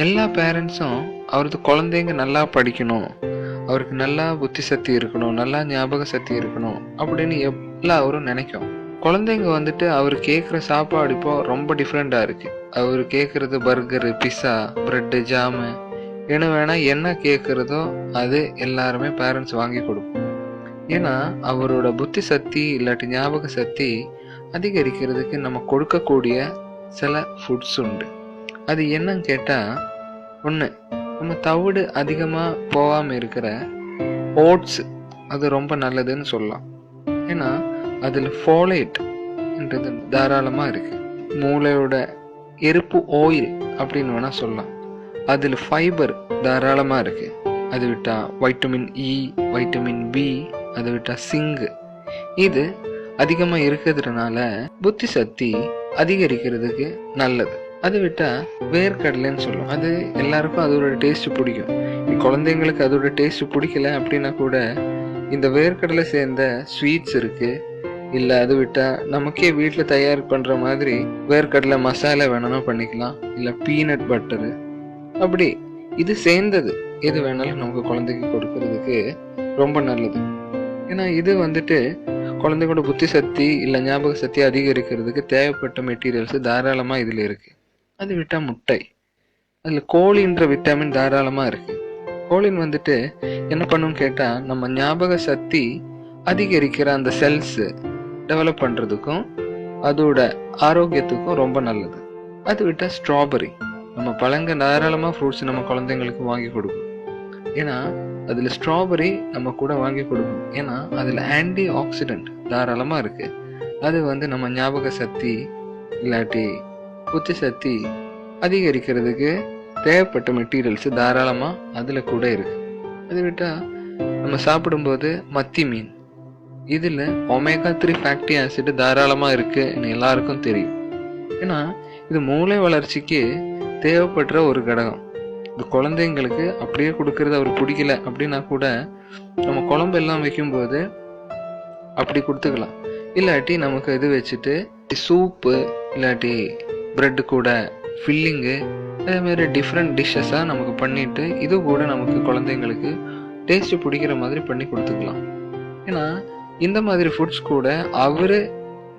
எல்லா பேரண்ட்ஸும் அவரது குழந்தைங்க நல்லா படிக்கணும், அவருக்கு நல்லா புத்தி சக்தி இருக்கணும், நல்லா ஞாபக சக்தி இருக்கணும் அப்படின்னு எல்லாரும் நினைக்கும். குழந்தைங்க வந்துட்டு அவர் கேட்குற சாப்பாடு இப்போ ரொம்ப டிஃப்ரெண்ட்டாக இருக்குது. அவர் கேட்குறது பர்கரு, பிஸ்ஸா, ப்ரெட்டு, ஜாமு என்ன கேட்குறதோ அது எல்லாருமே பேரண்ட்ஸ் வாங்கி கொடுக்கும். ஏன்னா அவரோட புத்தி சக்தி இல்லாட்டி ஞாபக சக்தி அதிகரிக்கிறதுக்கு நம்ம கொடுக்கக்கூடிய சில ஃபுட்ஸ் உண்டு. அது என்னன்னு கேட்டால், ஒன்று, நம்ம தவிடு அதிகமாக போகாமல் இருக்கிற ஓட்ஸு, அது ரொம்ப நல்லதுன்னு சொல்லலாம். ஏன்னா அதில் ஃபோலேட்ன்றது தாராளமாக இருக்குது. மூளையோட எருப்பு ஆயில் அப்படின்னு வேணால் சொல்லலாம். அதில் ஃபைபர் தாராளமாக இருக்குது. அது விட்டால் வைட்டமின் இ, வைட்டமின் பி, அதை விட்டால் சிங்கு, இது அதிகமாக இருக்கிறதுனால புத்தி சக்தி அதிகரிக்கிறதுக்கு நல்லது. அதை விட்டால் வேர்க்கடலைன்னு சொல்லுவோம். அது எல்லாருக்கும் அதோட டேஸ்ட் பிடிக்கும். குழந்தைங்களுக்கு அதோட டேஸ்ட் பிடிக்கல அப்படின்னா கூட இந்த வேர்க்கடலை சேர்ந்த ஸ்வீட்ஸ் இருக்குது. இல்லை அது விட்டால் நமக்கே வீட்டில் தயார் பண்ணுற மாதிரி வேர்க்கடலை மசாலா வேணும்னா பண்ணிக்கலாம். இல்லை பீனட் பட்டரு, அப்படி இது சேர்ந்தது எது வேணாலும் நமக்கு குழந்தைக்கு கொடுக்கறதுக்கு ரொம்ப நல்லது. ஏன்னா இது வந்துட்டு குழந்தைங்களோட புத்தி சக்தி இல்லை ஞாபக சக்தி அதிகரிக்கிறதுக்கு தேவைப்பட்ட மெட்டீரியல்ஸ் தாராளமாக இதில் இருக்குது. அது விட்டால் முட்டை, அதில் கோழின்ற விட்டமின் தாராளமாக இருக்குது. கோழின் வந்துட்டு என்ன பண்ணுன்னு கேட்டால், நம்ம ஞாபக சக்தி அதிகரிக்கிற அந்த செல்ஸ் டெவலப் பண்ணுறதுக்கும் அதோட ஆரோக்கியத்துக்கும் ரொம்ப நல்லது. அது விட்டால் ஸ்ட்ராபெரி, நம்ம பழங்க தாராளமாக ஃப்ரூட்ஸ் நம்ம குழந்தைங்களுக்கு வாங்கி கொடுக்கும். ஏன்னா அதில் ஸ்ட்ராபெரி நம்ம கூட வாங்கி கொடுக்கணும். ஏன்னா அதில் ஆன்டி ஆக்சிடென்ட் தாராளமாக இருக்குது. அது நம்ம ஞாபக சக்தி இல்லாட்டி புத்தி சக்தி அதிகரிக்கிறதுக்கு தேவைப்பட்ட மெட்டீரியல்ஸ் தாராளமாக அதில் கூட இருக்குது. அது விட்டால் நம்ம சாப்பிடும்போது மத்தி மீன், இதில் ஒமேகா 3 ஃபேட்டி ஆசிட் தாராளமாக இருக்குன்னு எல்லாருக்கும் தெரியும். ஏன்னா இது மூளை வளர்ச்சிக்கு தேவைப்படுற ஒரு கடகம். இது குழந்தைங்களுக்கு அப்படியே கொடுக்கறது அவர் பிடிக்கல அப்படின்னா கூட நம்ம குழம்பு எல்லாம் வைக்கும்போது அப்படி கொடுத்துக்கலாம். இல்லாட்டி நமக்கு இது வச்சுட்டு சூப்பு இல்லாட்டி ப்ரெட்டு கூட ஃபில்லிங்கு, அதேமாதிரி டிஃப்ரெண்ட் டிஷ்ஷஸாக நமக்கு பண்ணிவிட்டு இது கூட நமக்கு குழந்தைங்களுக்கு டேஸ்ட்டு பிடிக்கிற மாதிரி பண்ணி கொடுத்துக்கலாம். ஏன்னா இந்த மாதிரி ஃபுட்ஸ் கூட அவர்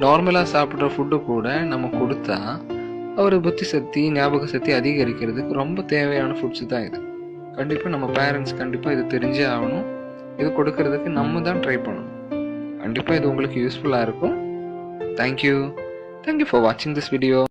நார்மலாக சாப்பிட்ற ஃபுட்டு கூட நம்ம கொடுத்தா அவர் புத்தி சக்தி ஞாபக சக்தி அதிகரிக்கிறதுக்கு ரொம்ப தேவையான ஃபுட்ஸு தான் இது. கண்டிப்பாக நம்ம பேரண்ட்ஸ் கண்டிப்பாக இது தெரிஞ்சே ஆகணும். இது கொடுக்கறதுக்கு நம்ம தான் ட்ரை பண்ணணும். கண்டிப்பாக இது உங்களுக்கு யூஸ்ஃபுல்லாக இருக்கும். தேங்க்யூ ஃபார் வாட்சிங் திஸ் வீடியோ.